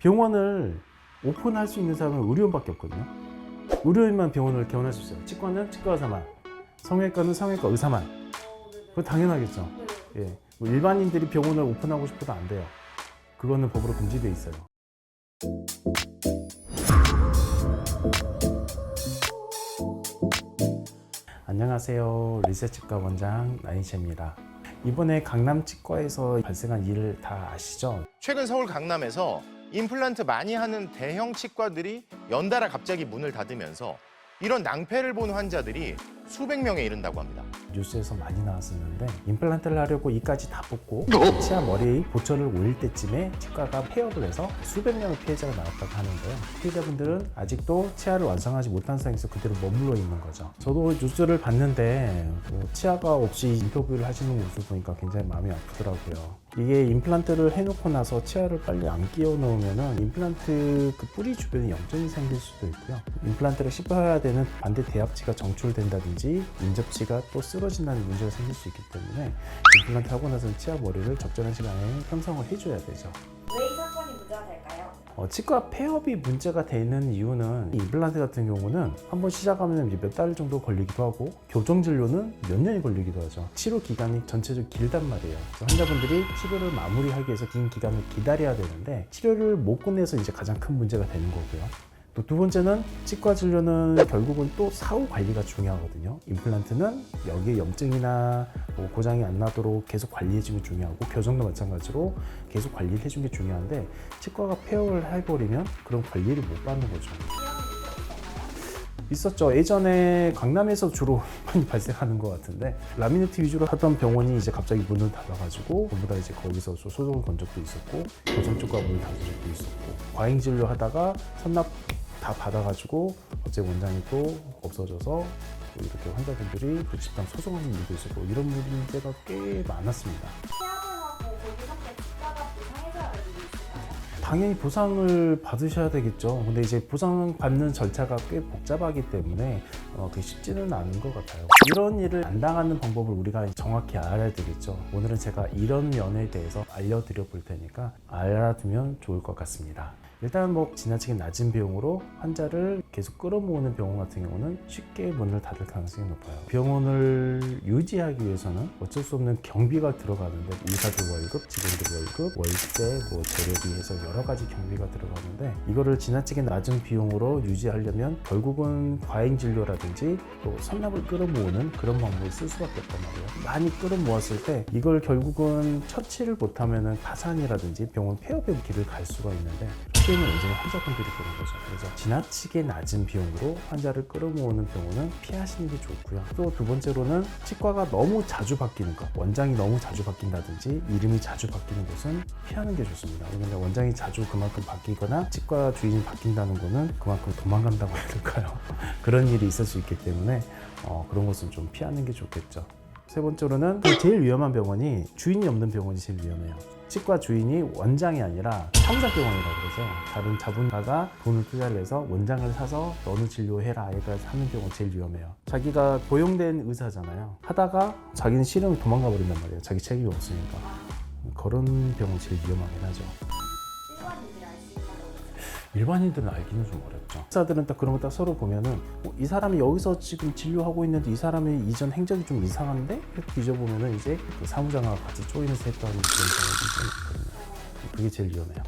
병원을 오픈할 수 있는 사람은 의료인밖에 없거든요. 의료인만 병원을 개원할 수 있어요. 치과는 치과 의사만, 성형외과는 성형외과 의사만. 그건 당연하겠죠. 예. 뭐 일반인들이 병원을 오픈하고 싶어도 안 돼요. 그거는 법으로 금지되어 있어요. 안녕하세요. 리셋치과 원장 나인채입니다. 이번에 강남치과에서 발생한 일을 다 아시죠? 최근 서울 강남에서 임플란트 많이 하는 대형 치과들이 연달아 갑자기 문을 닫으면서 이런 낭패를 본 환자들이 수백 명에 이른다고 합니다. 뉴스에서 많이 나왔었는데 임플란트를 하려고 이까지 다 뽑고 치아 머리 보철을 올릴 때쯤에 치과가 폐업을 해서 수백 명의 피해자가 나왔다고 하는데요. 피해자분들은 아직도 치아를 완성하지 못한 상황에서 그대로 머물러 있는 거죠. 저도 뉴스를 봤는데 치아가 없이 인터뷰를 하시는 모습을 보니까 굉장히 마음이 아프더라고요. 이게 임플란트를 해놓고 나서 치아를 빨리 안 끼워 넣으면은 임플란트 그 뿌리 주변에 염증이 생길 수도 있고요. 임플란트를 씹어야 되는 반대 대합치가 정출된다든지 인접치가 또 쓰러진다는 문제가 생길 수 있기 때문에 임플란트 하고 나서는 치아 머리를 적절한 시간에 형성을 해줘야 되죠. 왜 이 사건이 문제가 될까요? 치과 폐업이 문제가 되는 이유는 임플란트 같은 경우는 한번 시작하면 이제 몇 달 정도 걸리기도 하고 교정 진료는 몇 년이 걸리기도 하죠. 치료 기간이 전체적으로 길단 말이에요. 환자분들이 치료를 마무리하기 위해서 긴 기간을 기다려야 되는데 치료를 못 끝내서 이제 가장 큰 문제가 되는 거고요. 또 두 번째는 치과 진료는 결국은 또 사후 관리가 중요하거든요. 임플란트는 여기에 염증이나 뭐 고장이 안 나도록 계속 관리해주는 게 중요하고 교정도 마찬가지로 계속 관리를 해주는 게 중요한데 치과가 폐업을 해버리면 그런 관리를 못 받는 거죠. 있었죠. 예전에 강남에서 주로 많이 발생하는 것 같은데 라미네이트 위주로 하던 병원이 이제 갑자기 문을 닫아가지고 전부 다 이제 거기서 소송을 건 적도 있었고 교정 쪽과 문을 닫은 적도 있었고 과잉 진료 하다가 선납 다 받아가지고 갑자기 원장이 또 없어져서 이렇게 환자분들이 그 집단 소송하는 일도 있었고 이런 문제가 꽤 많았습니다. 폐업을 하고 거기서 치과가 보상해줘야 될 일이 있을까요? 당연히 보상을 받으셔야 되겠죠. 근데 이제 보상 받는 절차가 꽤 복잡하기 때문에 그게 쉽지는 않은 것 같아요. 이런 일을 안 당하는 방법을 우리가 정확히 알아야 되겠죠. 오늘은 제가 이런 면에 대해서 알려드려 볼 테니까 알아두면 좋을 것 같습니다. 일단 뭐 지나치게 낮은 비용으로 환자를 계속 끌어모으는 병원 같은 경우는 쉽게 문을 닫을 가능성이 높아요. 병원을 유지하기 위해서는 어쩔 수 없는 경비가 들어가는데 의사들 월급, 직원들 월급, 월세, 뭐 재료비 해서 여러 가지 경비가 들어가는데 이거를 지나치게 낮은 비용으로 유지하려면 결국은 과잉 진료라든지 또 선납을 끌어모으는 그런 방법을 쓸 수밖에 없단 말이에요. 많이 끌어모았을 때 이걸 결국은 처치를 못하면은 파산이라든지 병원 폐업의 길을 갈 수가 있는데 피해는 완전히 환자분들이 보는 거죠. 그래서 지나치게 낮은 비용으로 환자를 끌어모으는 병원은 피하시는 게 좋고요. 또 두 번째로는 치과가 너무 자주 바뀌는 것, 원장이 너무 자주 바뀐다든지 이름이 자주 바뀌는 곳은 피하는 게 좋습니다. 왜냐하면 원장이 자주 그만큼 바뀌거나 치과 주인이 바뀐다는 거는 그만큼 도망간다고 해야 될까요? 그런 일이 있을 수 있기 때문에 그런 곳은 좀 피하는 게 좋겠죠. 세 번째로는 제일 위험한 병원이 주인이 없는 병원이 제일 위험해요. 치과 주인이 원장이 아니라 사무장병원이라고 그래서 다른 자본가가 돈을 투자를 해서 원장을 사서 너는 진료해라 이렇게 하는 경우가 제일 위험해요. 자기가 고용된 의사잖아요. 하다가 자기는 싫으면 도망가 버린단 말이에요. 자기 책임이 없으니까. 그런 병원이 제일 위험하긴 하죠. 일반인들이 알 수 있다고 일반인들은 알기는 좀 어렵죠. 의사들은 딱 그런 거 딱 서로 보면은 이 사람이 여기서 지금 진료하고 있는데 이 사람의 이전 행적이 좀 이상한데? 이렇게 뒤져보면은 이제 그 사무장하고 같이 조인해서 했던 그런 경우도 좀 있거든요. 그게 제일 위험해요.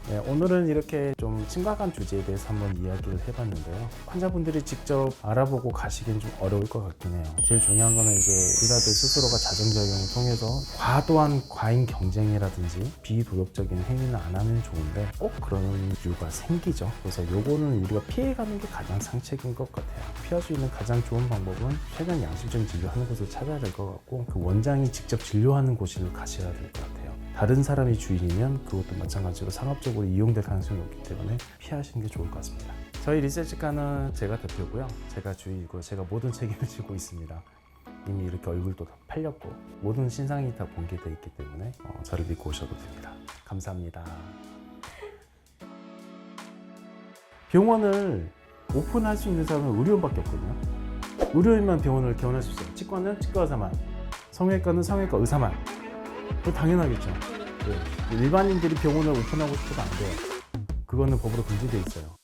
네, 오늘은 이렇게 좀 심각한 주제에 대해서 한번 이야기를 해봤는데요. 환자분들이 직접 알아보고 가시기는 좀 어려울 것 같긴 해요. 제일 중요한 거는 이제 의사들 스스로가 자정작용을 통해서 과도한 과잉 경쟁이라든지 비도덕적인 행위는 안 하면 좋은데 꼭 그런 이유가 생기죠. 그래서 요거는 우리가 피해가는 게 가장 상책인 것 같아요. 피할 수 있는 가장 좋은 방법은 최대한 양심적인 진료하는 곳을 찾아야 될 것 같고 그 원장이 직접 진료하는 곳을 가셔야 될 것 같아요. 다른 사람이 주인이면 그것도 마찬가지로 상업적으로 이용될 가능성이 높기 때문에 피하시는 게 좋을 것 같습니다. 저희 리셋치과는 제가 대표고요. 제가 주인이고 제가 모든 책임을 지고 있습니다. 이미 이렇게 얼굴도 다 팔렸고 모든 신상이 다 공개되어 있기 때문에 저를 믿고 오셔도 됩니다. 감사합니다. 병원을 오픈할 수 있는 사람은 의료인밖에 없거든요. 의료인만 병원을 개원할 수 있어요. 치과는 치과 의사만, 성형외과는 성형외과 의사만. 그거 당연하겠죠. 네. 일반인들이 병원을 오픈하고 싶어도 안 돼요. 그거는 법으로 금지돼 있어요.